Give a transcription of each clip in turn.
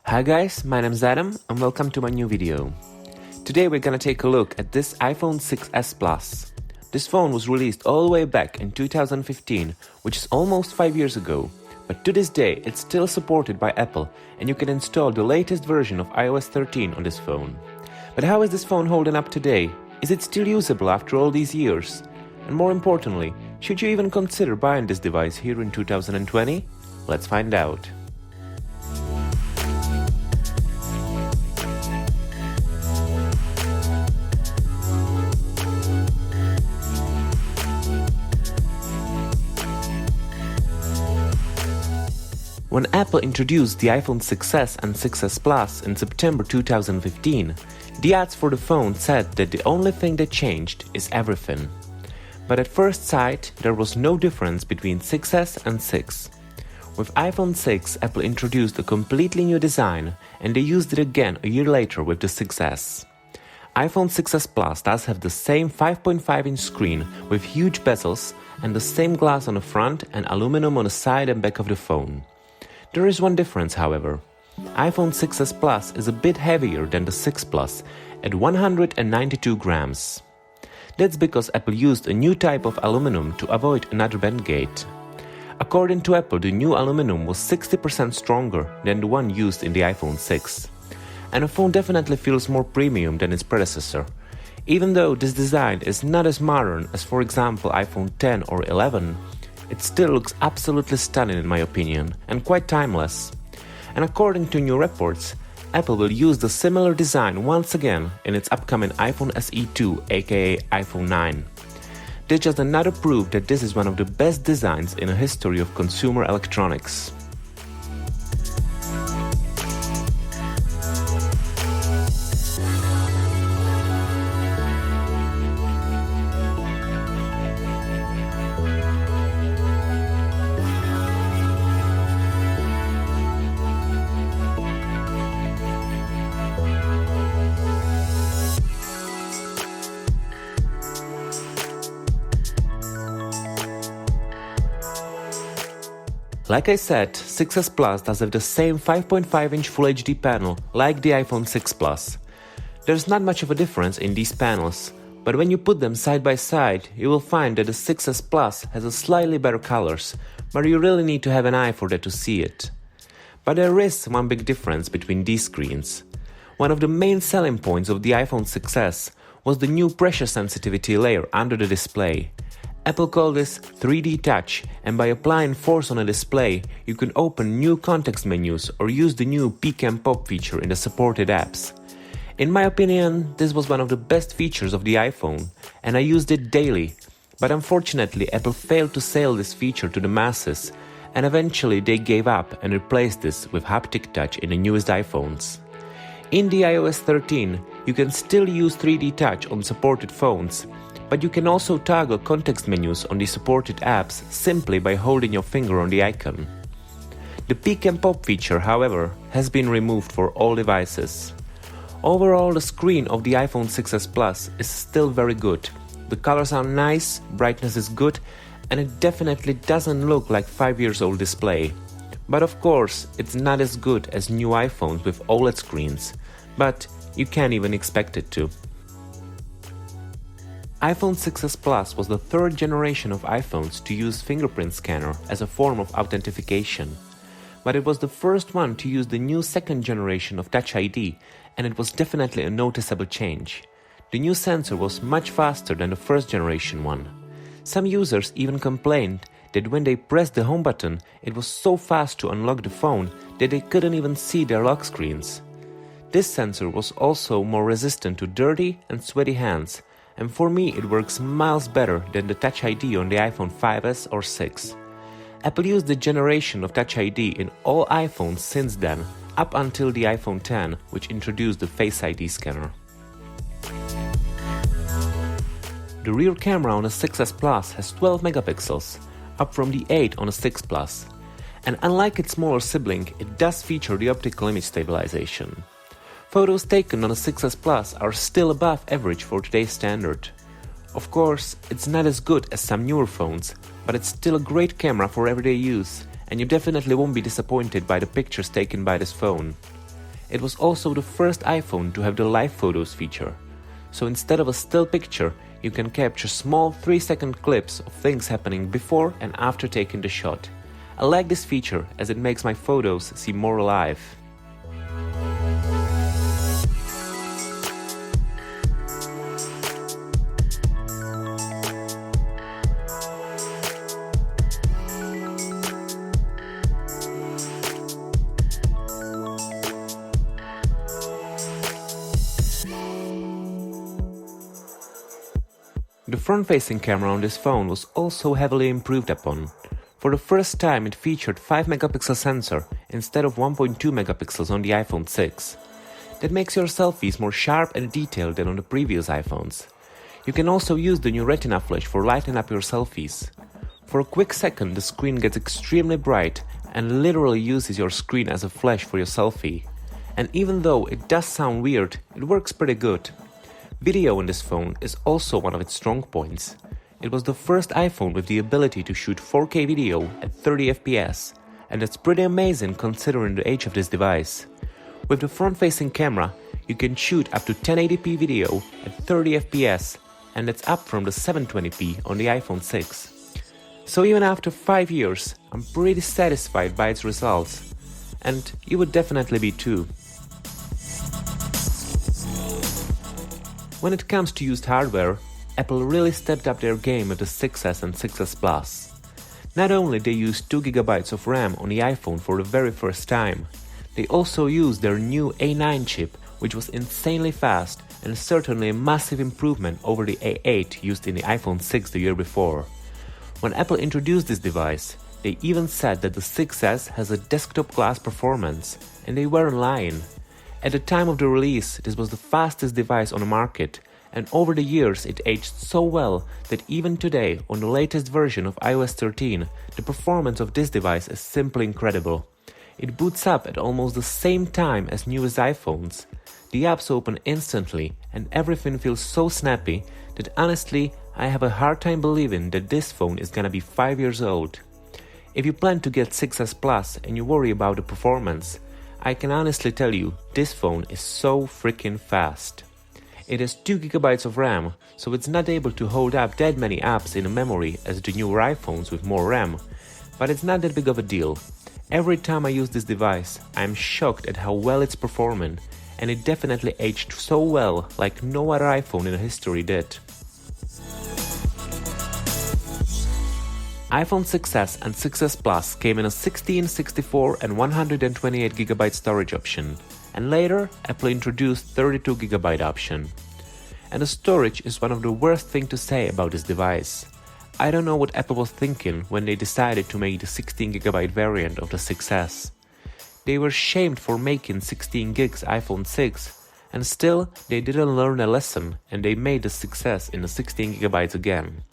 Hi guys, my name is Adam and welcome to my new video. Today we're gonna take a look at this iPhone 6s Plus. This phone was released all the way back in 2015, which is almost 5 years ago, but to this day it's still supported by Apple and you can install the latest version of iOS 13 on this phone. But how is this phone holding up today? Is it still usable after all these years? And more importantly, should you even consider buying this device here in 2020? Let's find out. When Apple introduced the iPhone 6s and 6s Plus in September 2015, the ads for the phone said that the only thing that changed is everything. But at first sight, there was no difference between 6s and 6. With iPhone 6, Apple introduced a completely new design, and they used it again a year later with the 6s. iPhone 6s Plus does have the same 5.5-inch screen with huge bezels and the same glass on the front and aluminum on the side and back of the phone. There is one difference, however. iPhone 6s Plus is a bit heavier than the 6 Plus at 192 grams. That's because Apple used a new type of aluminum to avoid another bend gate. According to Apple, the new aluminum was 60% stronger than the one used in the iPhone 6. And the phone definitely feels more premium than its predecessor. Even though this design is not as modern as, for example, iPhone 10 or 11, it still looks absolutely stunning in my opinion, and quite timeless. And according to new reports, Apple will use the similar design once again in its upcoming iPhone SE 2, aka iPhone 9. This is just another proof that this is one of the best designs in the history of consumer electronics. Like I said, 6s Plus does have the same 5.5-inch Full HD panel like the iPhone 6 Plus. There's not much of a difference in these panels, but when you put them side by side, you will find that the 6s Plus has a slightly better colors, but you really need to have an eye for that to see it. But there is one big difference between these screens. One of the main selling points of the iPhone 6s was the new pressure sensitivity layer under the display. Apple called this 3D Touch, and by applying force on a display, you can open new context menus or use the new Peek and Pop feature in the supported apps. In my opinion, this was one of the best features of the iPhone, and I used it daily. But unfortunately, Apple failed to sell this feature to the masses, and eventually they gave up and replaced this with haptic touch in the newest iPhones. In the iOS 13, you can still use 3D Touch on supported phones, but you can also toggle context menus on the supported apps simply by holding your finger on the icon. The Peek and Pop feature, however, has been removed for all devices. Overall, the screen of the iPhone 6s Plus is still very good. The colors are nice, brightness is good, and it definitely doesn't look like 5 years old display. But of course, it's not as good as new iPhones with OLED screens, but you can't even expect it to. iPhone 6s Plus was the third generation of iPhones to use fingerprint scanner as a form of authentication. But it was the first one to use the new second generation of Touch ID, and it was definitely a noticeable change. The new sensor was much faster than the first generation one. Some users even complained that when they pressed the home button, it was so fast to unlock the phone that they couldn't even see their lock screens. This sensor was also more resistant to dirty and sweaty hands, and for me it works miles better than the Touch ID on the iPhone 5s or 6. Apple used the generation of Touch ID in all iPhones since then, up until the iPhone 10, which introduced the Face ID scanner. The rear camera on the 6s Plus has 12 megapixels, up from the 8 on the 6 Plus. And unlike its smaller sibling, it does feature the optical image stabilization. Photos taken on the 6s Plus are still above average for today's standard. Of course, it's not as good as some newer phones, but it's still a great camera for everyday use, and you definitely won't be disappointed by the pictures taken by this phone. It was also the first iPhone to have the live photos feature. So instead of a still picture, you can capture small 3-second clips of things happening before and after taking the shot. I like this feature as it makes my photos seem more alive. The front-facing camera on this phone was also heavily improved upon. For the first time it featured 5-megapixel sensor instead of 1.2 megapixels on the iPhone 6. That makes your selfies more sharp and detailed than on the previous iPhones. You can also use the new Retina flash for lighting up your selfies. For a quick second the screen gets extremely bright and literally uses your screen as a flash for your selfie. And even though it does sound weird, it works pretty good. Video on this phone is also one of its strong points. It was the first iPhone with the ability to shoot 4K video at 30 FPS, and that's pretty amazing considering the age of this device. With the front-facing camera, you can shoot up to 1080p video at 30 FPS, and that's up from the 720p on the iPhone 6. So even after 5 years, I'm pretty satisfied by its results, and you would definitely be too. When it comes to used hardware, Apple really stepped up their game with the 6S and 6S Plus. Not only they used 2GB of RAM on the iPhone for the very first time, they also used their new A9 chip, which was insanely fast and certainly a massive improvement over the A8 used in the iPhone 6 the year before. When Apple introduced this device, they even said that the 6S has a desktop-class performance, and they weren't lying. At the time of the release, this was the fastest device on the market, and over the years it aged so well that even today, on the latest version of iOS 13, the performance of this device is simply incredible. It boots up at almost the same time as newest iPhones. The apps open instantly, and everything feels so snappy that honestly, I have a hard time believing that this phone is gonna be 5 years old. If you plan to get 6S Plus and you worry about the performance, I can honestly tell you, this phone is so freaking fast. It has 2GB of RAM, so it's not able to hold up that many apps in memory as the newer iPhones with more RAM, but it's not that big of a deal. Every time I use this device, I'm shocked at how well it's performing, and it definitely aged so well like no other iPhone in history did. iPhone 6s and 6s Plus came in a 16, 64 and 128GB storage option, and later Apple introduced 32GB option. And the storage is one of the worst things to say about this device. I don't know what Apple was thinking when they decided to make the 16GB variant of the 6s. They were shamed for making 16 gigs iPhone 6, and still they didn't learn a lesson and they made the 6s in the 16GB again.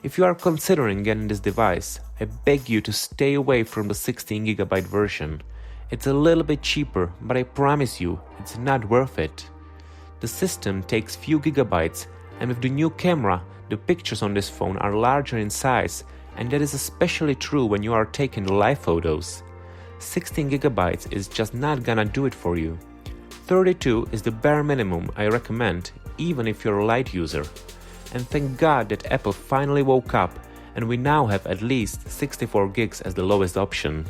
If you are considering getting this device, I beg you to stay away from the 16GB version. It's a little bit cheaper, but I promise you, it's not worth it. The system takes few gigabytes, and with the new camera, the pictures on this phone are larger in size, and that is especially true when you are taking the live photos. 16GB is just not gonna do it for you. 32 is the bare minimum I recommend, even if you're a light user. And thank God that Apple finally woke up and we now have at least 64 gigs as the lowest option.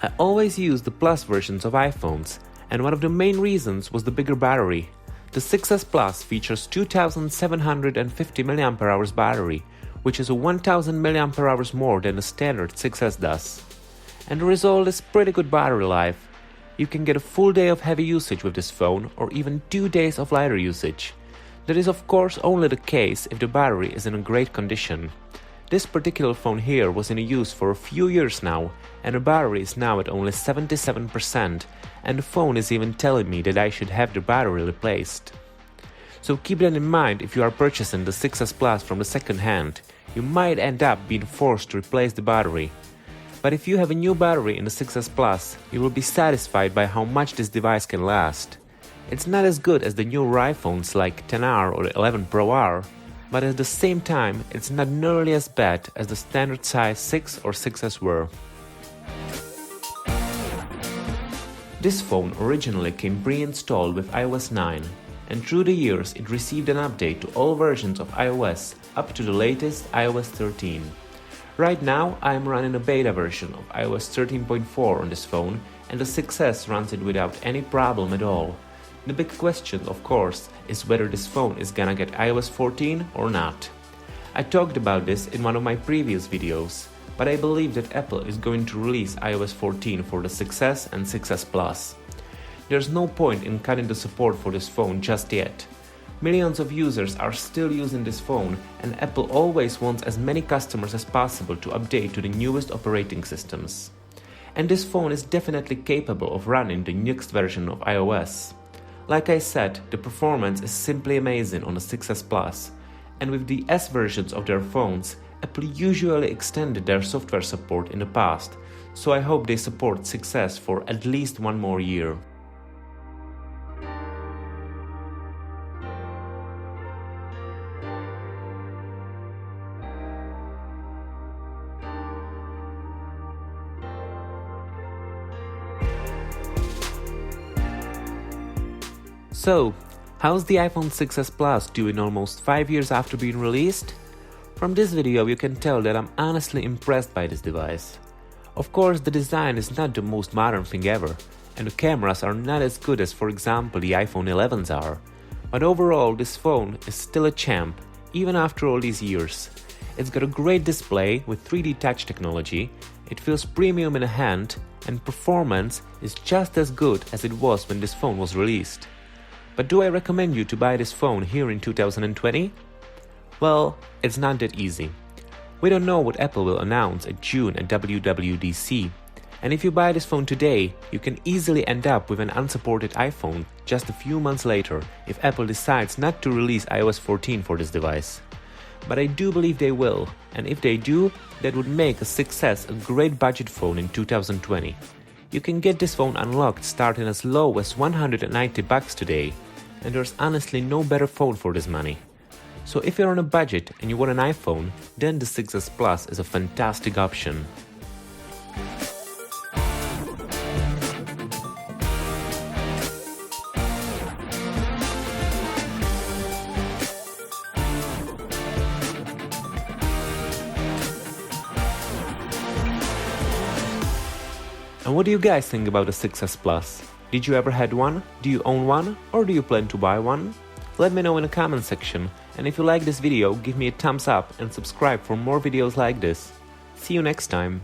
I always use the Plus versions of iPhones, and one of the main reasons was the bigger battery. The 6s Plus features 2750 mAh battery, which is a 1000 mAh more than the standard 6s does. And the result is pretty good battery life. You can get a full day of heavy usage with this phone, or even 2 days of lighter usage. That is of course only the case if the battery is in a great condition. This particular phone here was in use for a few years now, and the battery is now at only 77%, and the phone is even telling me that I should have the battery replaced. So keep that in mind if you are purchasing the 6s Plus from the second hand. You might end up being forced to replace the battery. But if you have a new battery in the 6s Plus, you will be satisfied by how much this device can last. It's not as good as the newer iPhones like XR or 11 Pro are, but at the same time, it's not nearly as bad as the standard size 6 or 6s were. This phone originally came pre-installed with iOS 9, and through the years it received an update to all versions of iOS up to the latest iOS 13. Right now I am running a beta version of iOS 13.4 on this phone, and the 6S runs it without any problem at all. The big question, of course, is whether this phone is gonna get iOS 14 or not. I talked about this in one of my previous videos, but I believe that Apple is going to release iOS 14 for the 6S and 6S Plus. There's no point in cutting the support for this phone just yet. Millions of users are still using this phone, and Apple always wants as many customers as possible to update to the newest operating systems. And this phone is definitely capable of running the next version of iOS. Like I said, the performance is simply amazing on the 6S Plus, and with the S versions of their phones, Apple usually extended their software support in the past, so I hope they support 6S for at least one more year. So, how's the iPhone 6S Plus doing almost 5 years after being released? From this video you can tell that I'm honestly impressed by this device. Of course, the design is not the most modern thing ever, and the cameras are not as good as, for example, the iPhone 11s are. But overall, this phone is still a champ, even after all these years. It's got a great display with 3D touch technology, it feels premium in a hand, and performance is just as good as it was when this phone was released. But do I recommend you to buy this phone here in 2020? Well, it's not that easy. We don't know what Apple will announce at June at WWDC, and if you buy this phone today, you can easily end up with an unsupported iPhone just a few months later if Apple decides not to release iOS 14 for this device. But I do believe they will, and if they do, that would make a 6S a great budget phone in 2020. You can get this phone unlocked starting as low as $190 today, and there's honestly no better phone for this money. So if you're on a budget and you want an iPhone, then the 6S Plus is a fantastic option. And what do you guys think about the 6S Plus? Did you ever had one? Do you own one? Or do you plan to buy one? Let me know in the comment section, and if you like this video, give me a thumbs up and subscribe for more videos like this. See you next time!